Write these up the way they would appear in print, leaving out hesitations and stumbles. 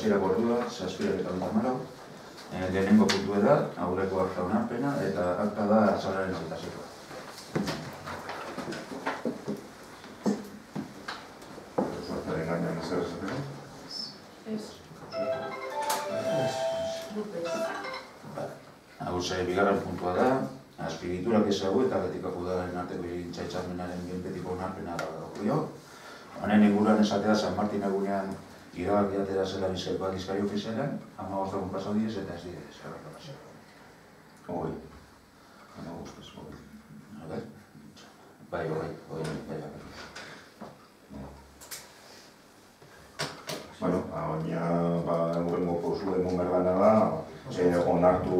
hasierako ordua, 7:34. Lehenengo puntua da, aurreko akta onarpena, eta akta da salaren zitazioa. Suartaren gainean ezer esateko? Ez. Bigarren puntua da, azpiegiturak ezagu eta betikako udalaren arteko egintza hitzarmenaren behin-betiko onarpena dago. Honen inguruan esatea San Martin egunean irabaki atera zela Bizkaiko aldizkari ofizialean, 15 egun pasatu diez eta ez dire eskerrak pasatu. Hogei. 15 hogei. Bai. Bueno, baina horrengo pozu emon gardana da, onartu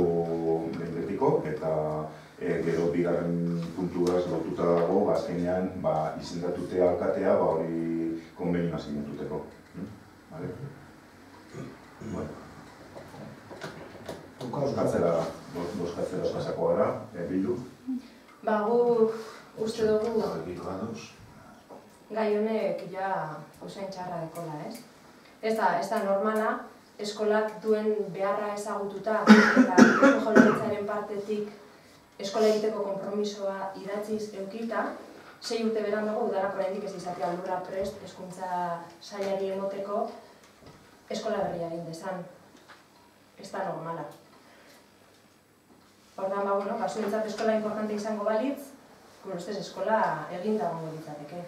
behin-betiko, eta gero bigarren puntuaz lotuta dago, azkenean izendatute alkatea hori konbenioa sinatuteko. Bozkatzera pasako gara, Bildu? Gu uste dugu gai honek ja osain txarra dekola, ez? Ez da normala, eskolak duen beharra ezagututa eta Jaurlaritzaren partetik eskola egiteko konpromisoa idatziz eukita, 6 urte beranduago udalak oraindik ez izatea lurra prest hezkuntza sailari emoteko eskola berria egin dezan. Ez da normala. Orduan, kasuentzat eskola importante izango balitz, gure ustez eskola eginda egongo litzateke.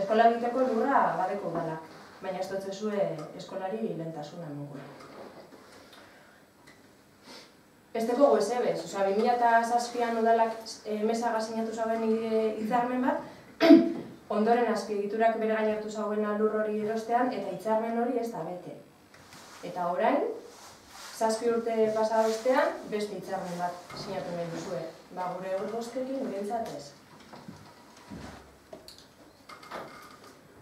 Eskola egiteko lurra badeko udalak, baina ez dotzezue eskolari lehentasuna emango. Ez teko goezebez, 2007an udalak mesaga sinatu zauen hitzarmen bat, ondoren azpiegiturak bere gain hartu zauen lur hori erostean, eta hitzarmen hori ez da bete. Eta orain, 7 urte pasa ostean, beste hitzarmen bat sinatu nahi duzue. Gure hor bozkekin, behintzat ez.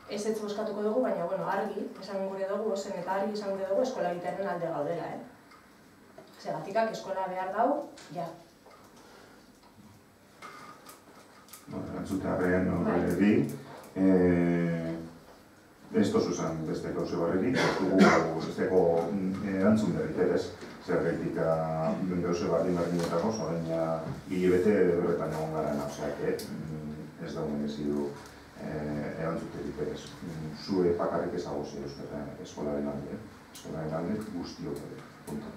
Ez bozkatuko dugu, baina argi esan gure dugu, ozen eta argi esan gure dugu eskola egitearen alde gaudela. Segatikak eskola behar dau, ja. Entzutearen horreli, ez tozu zen beste gauze barrerik, ez dugu besteko erantzun berriterez, zerretik gauze berdinetako, zorain hilabete horretan egon garana, ez da merezidu erantzuterik ez. Zue bakarrik ezagoz eskolaren alde guztiok ere, punta.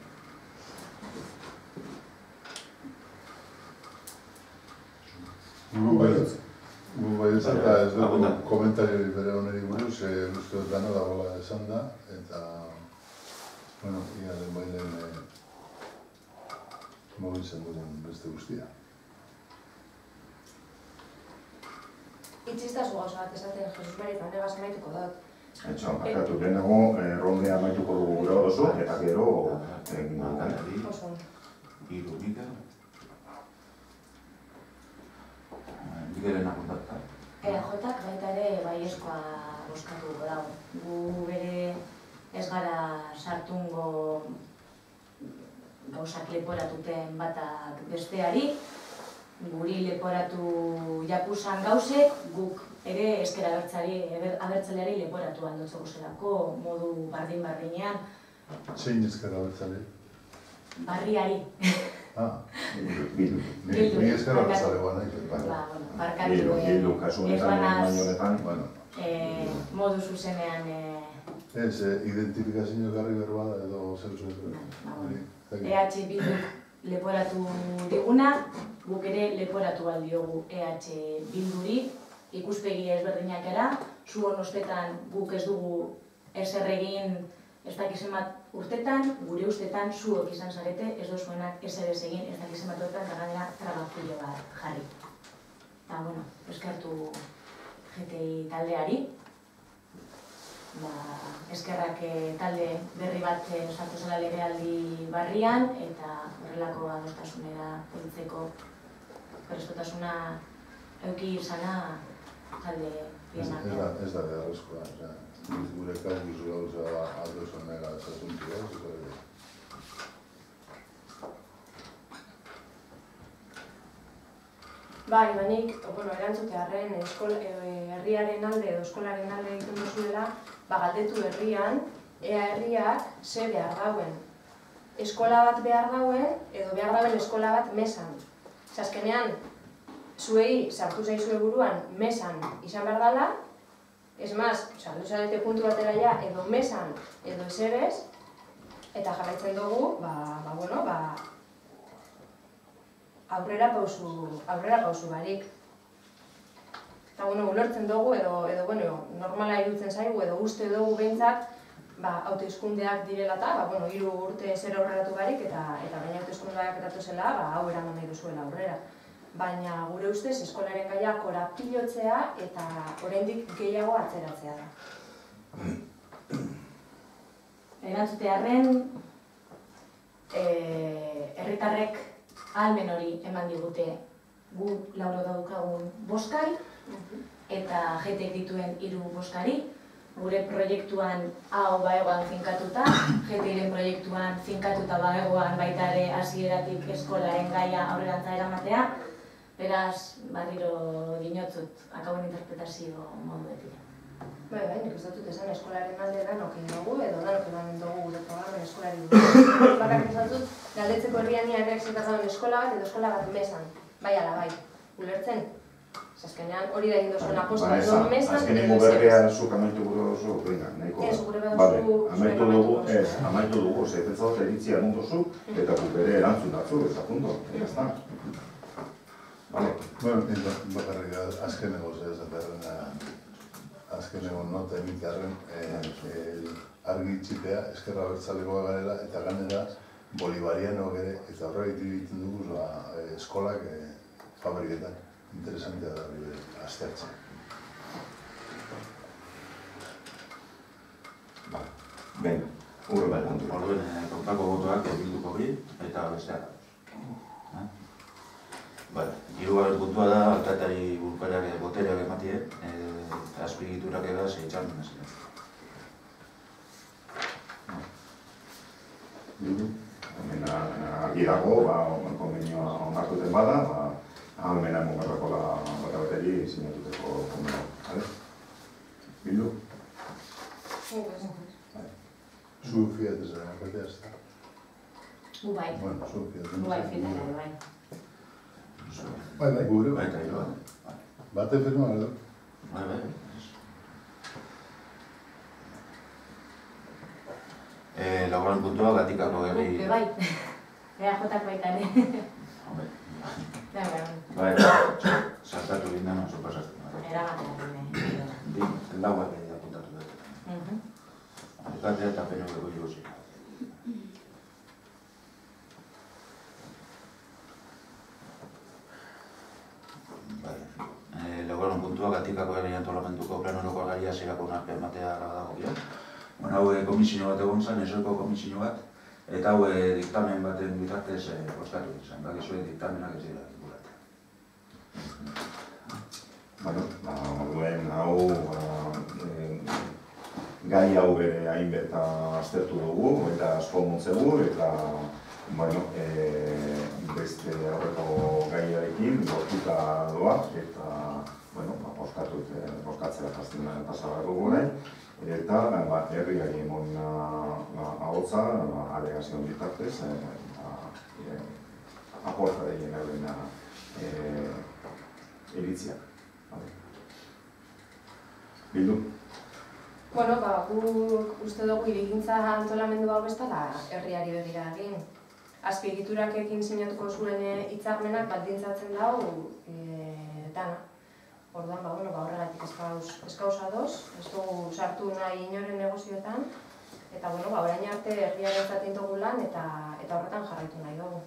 Gu baietza eta ez dugu komentariori bere honeri buruz, uste dut dana dagoela esan da, eta ia den bailen mobiltzen duen beste guztia. Itxistazu gauza bat esaten, Jesus Mari, eta negaz amaituko dut. Etxo, markatu lehenago, rondea amaituko dugu gure oso, eta gero... Oso. Hiru Mika. Miguelen apuntatta. EAJak baita ere baiezkoa bozkatuko dago. Gu bere ez gara sartungo gauzak leporatuten batak besteari, guri leporatu jakusan gauzek, guk ere ezker abertzaleari leporatu aldotzeko zelako modu bardin-bardinean. Zein ezker abertzale? Barriari. Bildu. Ni ezker abertzale guan, Bildu kasunetan, modu zuzenean... Ez, identifikazio garri berbada edo zer zuen. EH Bilduk leporatu diguna, guk ere leporatu aldiogu EH Bilduri, ikuspegi ezberdinak era, zuon ostetan guk ez dugu ezer egin ez dakizen bat urtetan, gure ustetan zuok izan zarete, ez dozuenak ezer ez egin ez dakizen bat urtetan, eta gainera trabajillo bat jarri. Eta, eskertu GTI taldeari, eskerrak talde berri bat sartu zela legealdi barrian, eta horrelako adostasunera heltzeko prestotasuna eduki izana talde bien artean. Ez da beharrezkoa, gure kaskuz gauza aldozonera esasuntu ez. Bai, banik, erantzutearen herriaren alde edo eskolaren alde egiten duzuela, galdetu herrian, ea herriak ze behar dauen. Eskola bat behar dauen, edo behar dauen eskola bat mesan. Azkenean, zuei sartu zaizue buruan mesan izan behar dela, ez maz, sartu zarete puntu batera ja, edo mesan, edo ezebez, eta jarraitzen dugu, aurrera pausu barik. Eta, ulertzen dugu, edo normala iruditzen zaigu, edo uste dugu behintzat, hauteskundeak direla eta, 3 urte zer aurreratu barik, eta baina hauteskundeak eratu zela, hau eraman nahi duzuela aurrera. Baina gure ustez, eskolaren gaia korapilotzea eta oraindik gehiago atzeratzea da. Erantzutearren, herritarrek ahalmen hori eman digute gu lauro daukagun boskari eta jetek dituen 3 boskari. Gure proiektuan hau baegoan finkatuta, jeteiren proiektuan finkatuta baegoan baita ere hasieratik eskolaren gaia aurrerantza eramatea. Beraz, barriro dinotzut, akauen interpretazio moduetik. Nik ez dut esan eskolaren alde danok egin dugu, edo danok eman dugu gure programen eskolari dugu. Bakarrik esan dut, galdetzeko herrian niarek zetazauen eskola bat edo eskola bat mesan. Bai ala bai, ulertzen? Azkenean hori da egin duzuen aposta, edo mesan, azkenengo berria zuk amaitu gure duzu, nahiko da. Ez, gure baduzu, amaitu dugu, pentsatzen eritzia non duzu, eta guk ere erantzun datzu, eta punto, ez da. Bakarrik azkenengo azkenengo nota emitarren argi itxitea, Ezkerra Abertzalekoa garela, eta gainera bolivariano ere, eta horregatik egiten dugu eskolak fabriketan. Interesantea da hori aztertzea. Ben, urre bai kontu. Orduen, kontrako botoak bilduko bi, eta besteak. Hirugarren puntua da, alkateari burukariak botereak ematie, azpigiturak egaz eitzarmen ez. Argi dago, konbenioa onartuten bada, ahalmena emongarrakola bateri sinatuteko konbenioa. Bildu? Zu fiatez da, alkatea ez da? Gu bai. Zu fiatez. Gu bai, fiatez bai. Bai, gure. Bai, eta hilo bat. Bate firma, edo? Bai. Laugarren puntua, Gatikako herri... Bai, EAJak baita ere. Bai, sartatu gindan oso pasatzen. Eramaten. Lauak edo apuntatu dut. Alkatea eta PNV ikusi. Laugarren puntua, Gatikako herri antolamenduko plan orokorrari hasierako onarpena ematea dago bio. Hau komisio bat egon zen, esoeko komisio bat, eta hau diktamen baten bitartez ostatu izan, bakizue diktamenak ez dira ikurat. Orduen, gai hau bere hainbet aztertu dugu, eta asko montzegu, eta beste aurreko gaiarekin lotuta doa, eta boskatzera jazten pasabar dugu orain, eta herriari emon ahotza, alegazion bitartez, aporta degien horrena iritziak. Bildu? Guk uste dugu hirigintza antolamendu hau bestela herriari begira egin. Azpiegiturak ekin sinatuko zuen hitzarmenak baldintzatzen dau dana. Orduan, horregatik ez gauza ados, ez dugu sartu nahi inoren negozioetan, eta orain arte herriaren zaten dugu lan eta horretan jarraitu nahi dugu.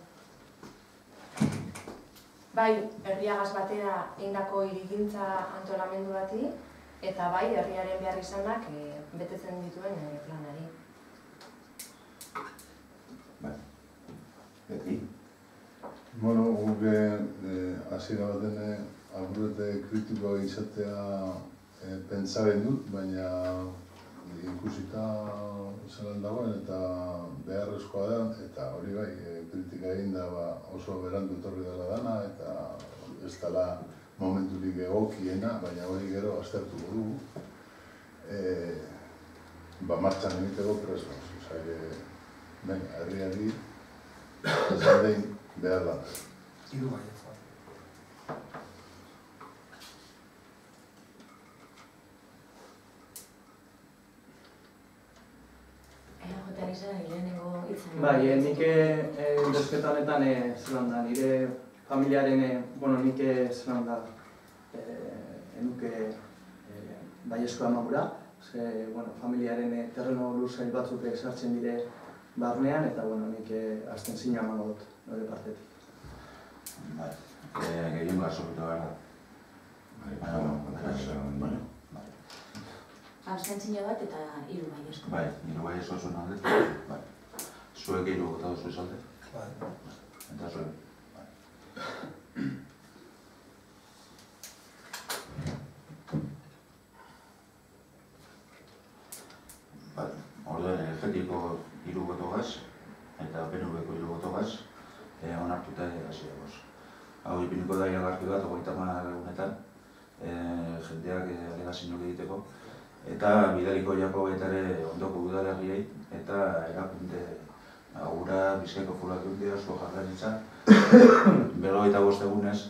Bai, herriagaz batera egindako hirigintza antolamendu bati, eta bai, herriaren behar izanak betetzen dituen planari. Beti? Guk hasiera baten apurrete kritikoa izatea pentsaren dut, baina ikusita zelan dagoen eta beharrezkoa da, eta hori bai, kritika egin da oso berandu etorri dela dana, eta ez dela momenturik egokiena, baina hori gero aztertuko dugu. martxan egiteko presoz. Venga, herriari esan dein behar da. Hiru baietza. Jotan izan, lehenengo hitzan. Bai, nik desketa honetan zelan da, nire familiaren, nik zelan da, enuke baiezkoa emagura, familiaren terreno lursail batzuk sartzen dire barnean, eta nik azten zina emango dut, nire partetik. Bai, gehien gazokitu gara. Abstentzio bat eta 3 baiezko. Bai, 3 baiezko zuen alde. Bai. Zuek 3 bota duzu izalde. Bai. Eta zuek. Bai. Orduan, efektiko 3 botogaz, eta PNV-ko 3 botogaz, onartuta hasi dagoz. Hau ipiniko da iragarki bat, 30 egunetan, jendeak alegazioak egiteko, eta bidaliko jako baita ere ondoko udalerriei, eta erakunde Agura, Bizkaiko Foru Aldundia, Eusko Jaurlaritza, 55 egunez,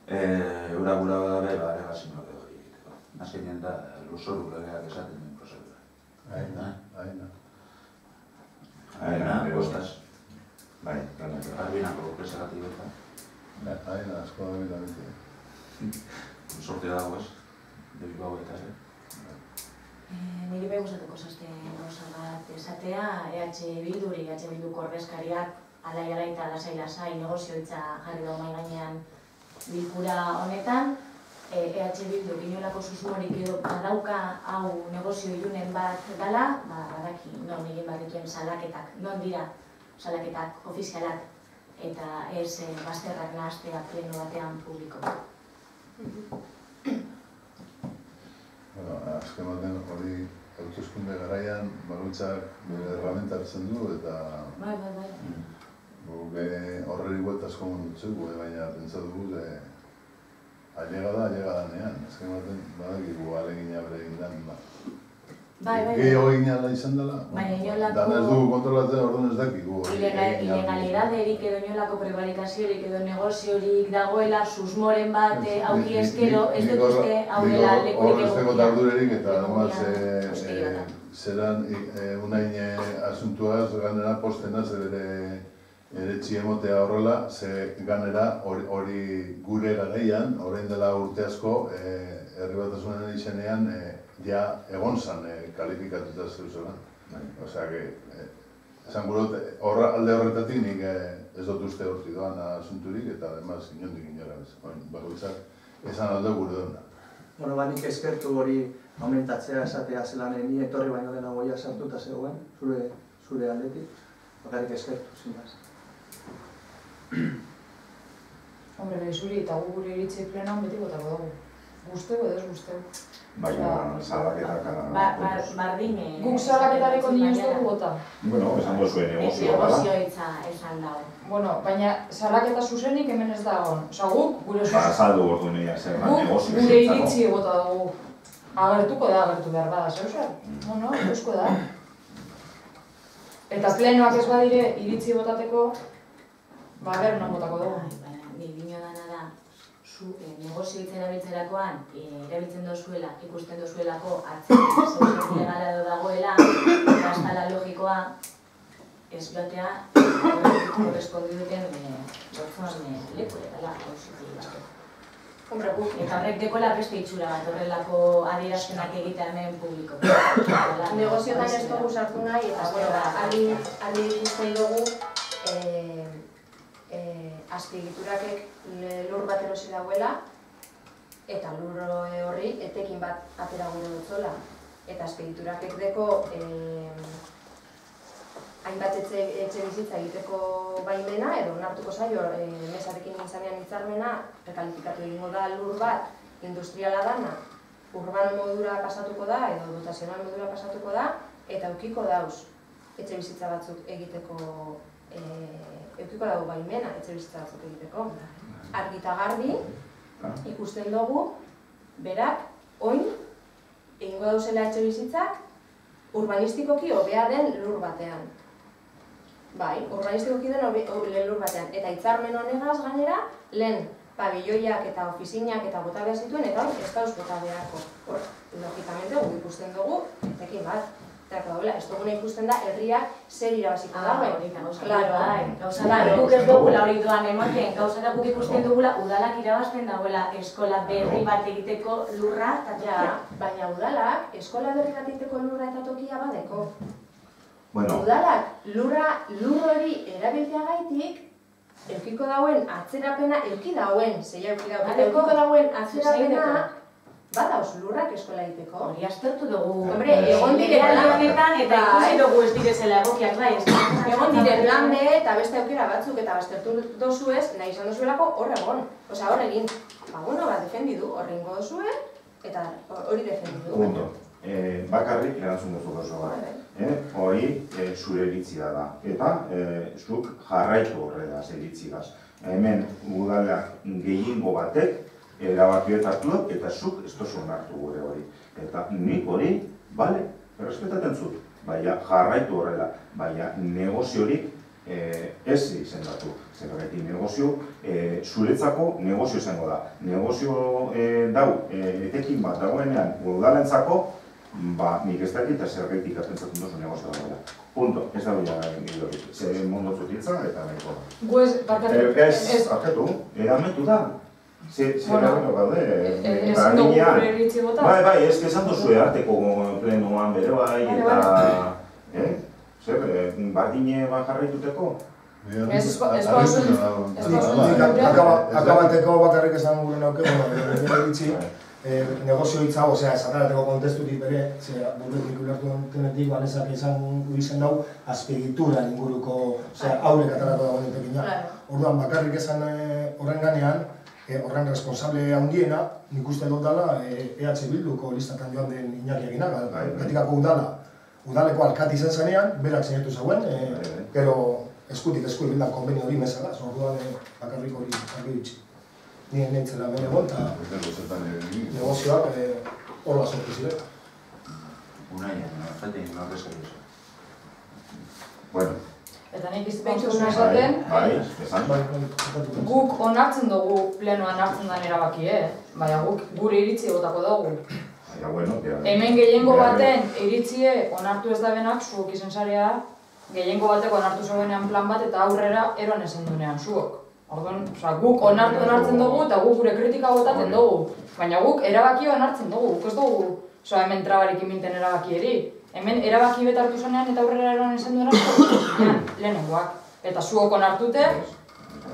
eura gura badabe, alegazioak egiteko. Azkenean da, lurzoru legeak esaten den prozedura. Aina. Aina, kostaz. Bai, gana. Arbinako presagatik bertan. Aina, asko da bilabitea. Sorte dago ez, debiko hau eta ere. Niri bai guztatuko zazte gauza bat esatea, EH Bilduko ordezkariak alai eta lasai negozioitza jarri dago mai gainean bilkura honetan. EH Bilduk inolako susmorik edo badauka hau negozio ilunen bat dela, badaki non egin bat dituen salaketak, non dira salaketak ofizialak eta ez bazterrak nahastea pleno batean publiko. Azken baten hori hauteskunde garaian bakoitzak bere erramenta hartzen du eta Bai. horreri buelta asko dutzugu, baina pentsatu dugu ailega danean. Azken baten badakigu alegina bere egin dan. Gehiago egin ala izan dela, dana ez dugu kontrolatzea, orduan ez dakigu. Ilegalidaderik edo inolako prebarikaziorik edo negoziorik dagoela, susmoren bat auki eskero, ez dut uste hau dela lekurik egokia. Horrezteko tardurerik eta además zeran unain asuntuaz ganera postena ze bere eretxi emotea horrela, ze ganera hori gure garaian, orain dela urte asko, herri batasunen izenean, ja egon zan kalifikatuta zeuzela. Osea, esan gurot, alde horretatik nik ez dut uste horti doan asunturik eta además inondik inora bez. Bakoitzak esan alde gure duna. Nik eskertu hori aumentatzea esatea zelan ni etorri baino dena goia sartuta zegoen, zure aldetik. Bakarrik eskertu, zinbaz. Hombre, zuri eta gure iritzi plenan beti botako dugu. Guzteu edo ez guzteu. Baina salaketak... Bardine... Guk salaketareko dinoz dugu bota. Bueno, esan dozuen negozioa bada. Negozioitza esan dago. Bueno, baina salaketa zuzenik hemen ez da egon. Osa, guk gure zuzen... Azaldu ordu nire zer da negozio. Guk gure iritzi bota dugu. Agertuko da, agertu behar bada, zeuzer? No, eusko da. Eta plenoak ez badire iritzi botateko, gero non botako dugu. Ni dino dana da, negozioitza erabiltzerakoan, erabiltzen dozuela, ikusten dozuelako atzera zeuzen ilegala edo dagoela, eta ez dala logikoa, ez joatea, korrespondi duten gortzuan lekure dela, gauzitegi bat. Eta horrek dekola beste itxura bat, horrelako adierazpenak egitea hemen publiko. Negoziotan ez dugu sartu nahi, eta aldi ikusten dugu azpiegiturakek lur bat erosi dagoela, eta lur horri etekin bat atera gure dutzola. Eta azpiegiturakek deko hainbat etxe bizitza egiteko baimena, edo onartuko zaio mesarekin izanean hitzarmena, rekalifikatu egingo da lur bat industriala dana, urbano modura pasatuko da, edo dotazional modura pasatuko da, eta eukiko dauz etxe bizitza batzuk egiteko, eukiko dago baimena etxe bizitza batzuk egiteko. Argi eta garbi ikusten dugu, berak, oin, egingo dauzela etxe bizitzak, urbanistikoki hobea den lur batean. Bai, urbanistikoki den lehen lur batean. Eta hitzarmen honegaz gainera, lehen pabilloiak eta ofizinak eta bota behar zituen, eta hor ez dauz bota beharko. Hor, logikamente, guk ikusten dugu, etekin bat. Eta daula, ez duguna ikusten da, herriak zer irabaziko dagoen. Gauza guk ez dugula hori doan ematen, gauza da guk ikusten dugula udalak irabazten dagoela eskola berri bat egiteko lurra eta tokia. Baina udalak eskola berri bat egiteko lurra eta tokia badeko. Bueno. Udalak lur hori erabilteagaitik, eukiko dauen atzerapena, eukiko dauen atzerapena, badauz lurrak eskola egiteko. Hori aztertu dugu. Hombre, egon diren honetan eta ikusi dugu ez direzela egokiak bai. Egon diren plan B eta beste aukera batzuk eta baztertu dozuez, nahi izan dozuelako hor egon. Osea, hor egin. Bueno, defendidu, horrengo dozue eta hori defendidu. Punto. Bakarrik erantzun duzu gauza bat. Hori zure iritzia da. Eta zuk jarraitu horrela iritzigaz. Hemen udalak gehiengo batek erabakioet hartuak eta zuk ez tozu onartu gure hori. Eta nik hori, bale, errespetaten zut, baina jarraitu horrela, baina negoziorik ez izendatu. Zergatik negozio, zuretzako negozio izango da. Negozio dau, etekin bat dagoenean udalentzako, nik ez dakit eta zergatik pentsatzen duzu negozio dagoela. Punto, ez dago ja gidorik. Zer mondo zutitza eta nahiko. Guez, bakarrik... Ez, arketu, eramentu da. Zerrero gaude, ezin dugu gure iritzi bota? Bai, ez esan duzue arteko plenoan bere bai, eta... Zer, bardine jarraituteko? Akabateko bakarrik esan gure nauke, bere iritzi, negozio hitza, esatarateko kontestutik bere, burutik ulertu denetik, banezak izan dau, azpiegitura inguruko, haurek atarako dagoen etekina. Orduan, bakarrik esan horren ganean, horren responsable handiena, nik uste dut dala EH Bilduko listatan joan den Iñaki Aginaga, Gatikako udaleko alkati izan zanean, berak sinatu zauen, pero eskutik bildan konbenio hori mesala, orduan bakarrik hori argi ditzi. Nien nintzela bere egon, eta negozioak horla sortu ziren. Unaien, jaten norrezak duzu. Bueno. Eta nik izpeitzuna esaten, guk onartzen dugu plenoan hartzen den erabaki, baina guk gure iritzi botako dugu. Hemen gehiengo baten iritzie onartu ez da benak zuok izen zarea, gehiengo bateko onartu zauenean plan bat eta aurrera eroan esan duenean zuok. Orduan, guk onartzen dugu eta guk gure kritika botatzen dugu, baina guk erabaki onartzen dugu, guk ez dugu hemen trabarik iminten erabakieri. Hemen erabaki bet hartu zenean eta aurrera eroan esan duenean lehenengoak. Eta zuok onartute...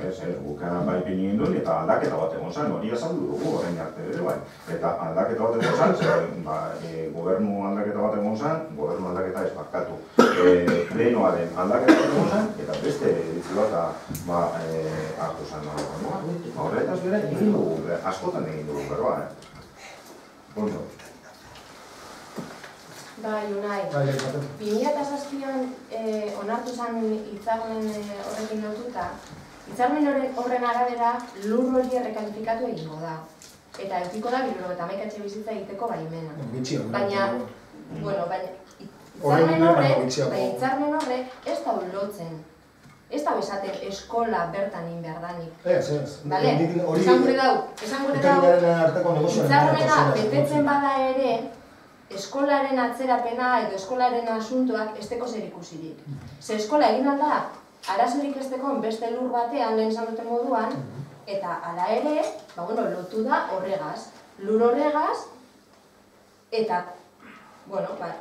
Ez, guk baipin egin duen eta aldaketa bat egon zen, hori azaldu dugu orain arte ere bai. Eta aldaketa bat egon zen, gobernu aldaketa bat egon zen, gobernu aldaketa ez barkatu. Plenoaren aldaketa bat egon zen, eta beste ditzi bat hartu zen. Horretaz bere, askotan egin dugu berroa. Punto. Bai, Unai. 2007an onartu zen hitzarmen horrekin lotuta, hitzarmen horren arabera lur hori errekalifikatu egingo da. Eta eukiko da 71 etxe bizitza egiteko baimena. Baina, hitzarmen horrek ez da lotzen. Ez da esaten eskola bertan egin behar danik. Bale? Esan gure dau, hitzarmena betetzen bada ere, eskolaren atzerapena edo eskolaren asuntoak esteko zer ikusirik. Ze eskola egin alda, arazorik esteko beste lur batean lehen esan duten moduan, eta hala ere, lotu da horregaz. Lur horregaz, eta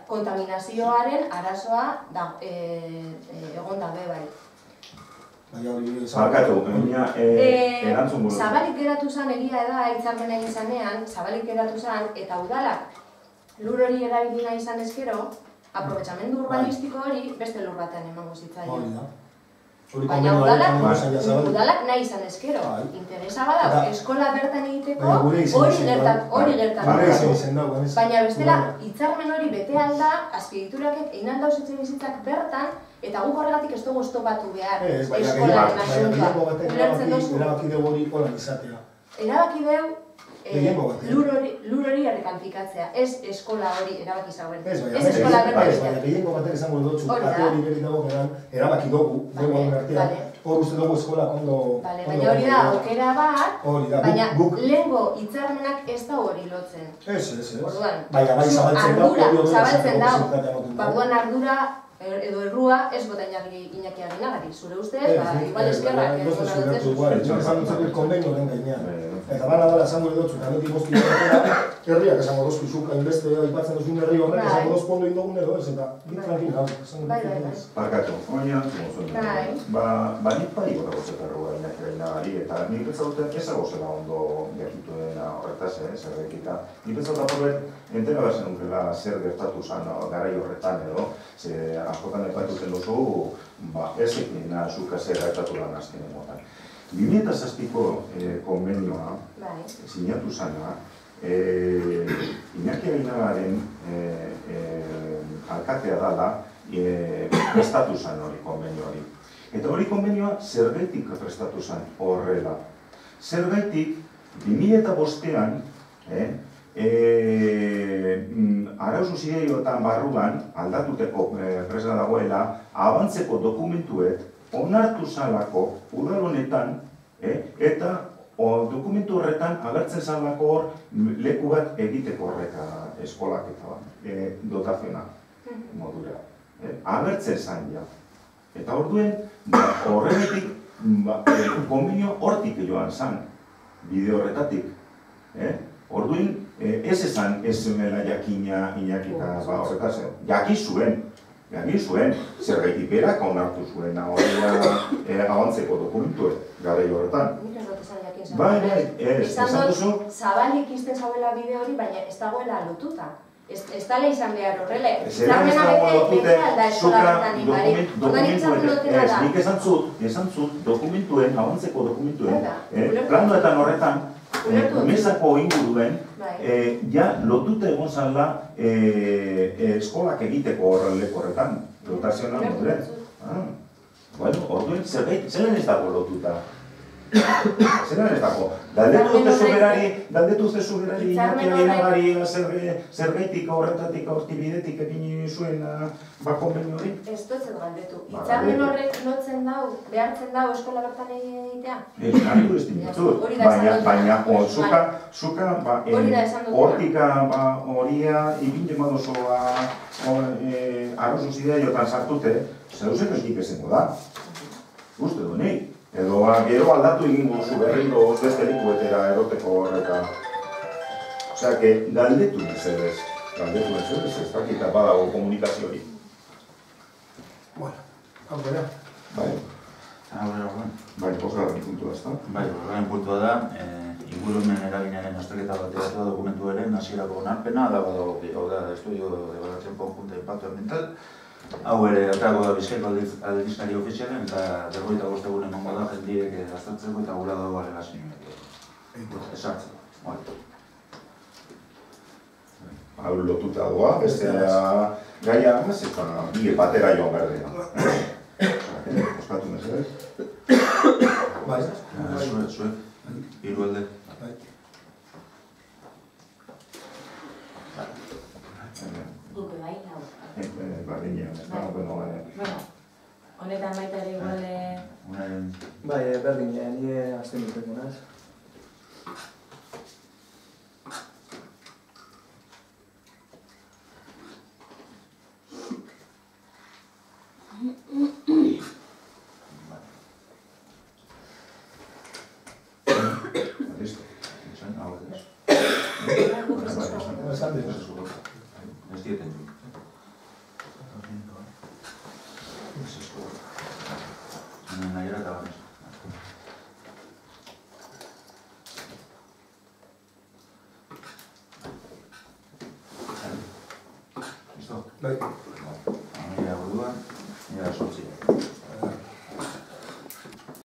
kontaminazioaren arazoa egon dabe bai. Barkatu, erantzun buru. Zabalik geratu zen egia da hitzarmena egin zanean, zabalik geratu zen, eta udalak lur hori erabili nahi izan ezkero, aprobetxamendu urbanistiko hori beste lur batean emango zitzaion. Baina udalak nahi izan ezkero. Interesa bada, eskola bertan egiteko hori gertatu. Baina bestela, hitzarmen hori bete alda, azpiegiturak egin alda osatzen bizitzak bertan, eta guk horregatik ez dugu estopatu behar eskolaren asuntoa. Erabaki dugu hori holan izatea. Erabaki dugu lur hori errekalfikatzea, ez eskola hori erabaki zauen. Ez eskola berberetan. Gehiengo batek esango dutzu, ate hori berit dago geran, erabaki dugu, dugu artean. Hor uste dugu eskolak ondo... Baina hori da, aukera bat, baina lehengo hitzarmenak ez da hori lotzen. Ez. Orduan, zabaltzen da, orduan ardura edo errua ez bota Iñaki Aguinagari. Zure ustez, igual eskerrak ez gona dutzezu. Esan dutzeko konbenio den gainean. Eta bana dara esango dutzu, eta beti gozki herriak esango dozku zuk, hainbeste aipatzen duzun herri horrek, esango dozku ondo indogun edo ez, eta bit tranquil hau. Parkatu, oina, nik bai gota gotzetarroa Iñaki Aguinagari, eta nik pentsadutek ezagozela ondo gertituena horretaz, zerrekita. Nik pentsadutak horret, entera berzen nunkela zer gertatu zan garai horretan edo, askotan epatuten duzu, ezekin zuka zer gertatu lan azkenen motan. 2007ko konbenioa sinatu zana, Iñaki Aguinagaren alkatea dala prestatu zan hori konbenio hori. Eta hori konbenioa zergaitik prestatu zan horrela. Zergaitik 2005an, arauzu zideioetan barruan aldatuteko presa dagoela, abantzeko dokumentuet onartu zalako udal honetan, eta dokumentu horretan agertzen zalako hor leku bat egiteko horreka eskolak eta dotaziona modura. Agertzen zan ja. Eta orduen horrenetik konbenio hortik joan zan, bide horretatik. Orduin, ez esan ez zuela jakina Iñaki eta horretaz, jakin zuen, zerbaitik berak onartu zuen abantzeko dokumentuet, garai horretan. Nik ez dut esan jakin zen. Esan dut, zabalik izten zauela bide hori, baina ez dagoela lotuta. Ez tala izan behar horrela. Itzarmena bete alda eskola bertan ingari. Ordan itzarmen dutena da. Nik esan zut dokumentuen, abantzeko dokumentuen, planoetan horretan, mesako inguruen, ja lotuta egon zala eskolak egiteko horreleko horretan, dotazionan modure. Bueno, orduen, zelan ez dago lotuta? Zelan ez dago? Galdetu uste zuberari Iñaki Aguinagari zerbaitik horretatik aurtibidetik egin zuen konbenio hori? Ez dutzen galdetu. Hitzarmen horrek lotzen dau, behartzen dau eskola bertan egitea? Nahitu ez dintut, baina zuka hortika horia ibinte madozoa arrozu zideaiotan sartute, zeuzek ez dikezengo da. Uste du nahi. Edo gero aldatu egingo zu berriro beste likuetera eroteko horretan. Osea, galdetu mesedez, ez dakita badago komunikazio hori. Bueno, aurrera. Bai. Aurrera. Bai, bosgarren puntua ezta? Bai, bosgarren puntua da, ingurumen eraginaren azterketa bateratua dokumentuaren hasierako onarpena, da estudio de evaluación conjunta de impacto ambiental. Hau ere, aterako da Bizkaiko aldizkari ofizialen, eta 25 egun emango da jendiek aztertzeko eta gura dago alegazioak. Esartzeko. Hau lotuta doa, bestea gaia amaz, eta bide batera joan berdea. Oskatu mesedez? Bai. Zuek, hiru alde. Guke bai, hau. Barriñean, ez da, bueno, honetan baita ere igual... Bai, berdin, nire azten duteko, naz? Listo. Ez dieten. Nahiera eta barnez. Listo? Bai. Nire orduan, nire sortzi.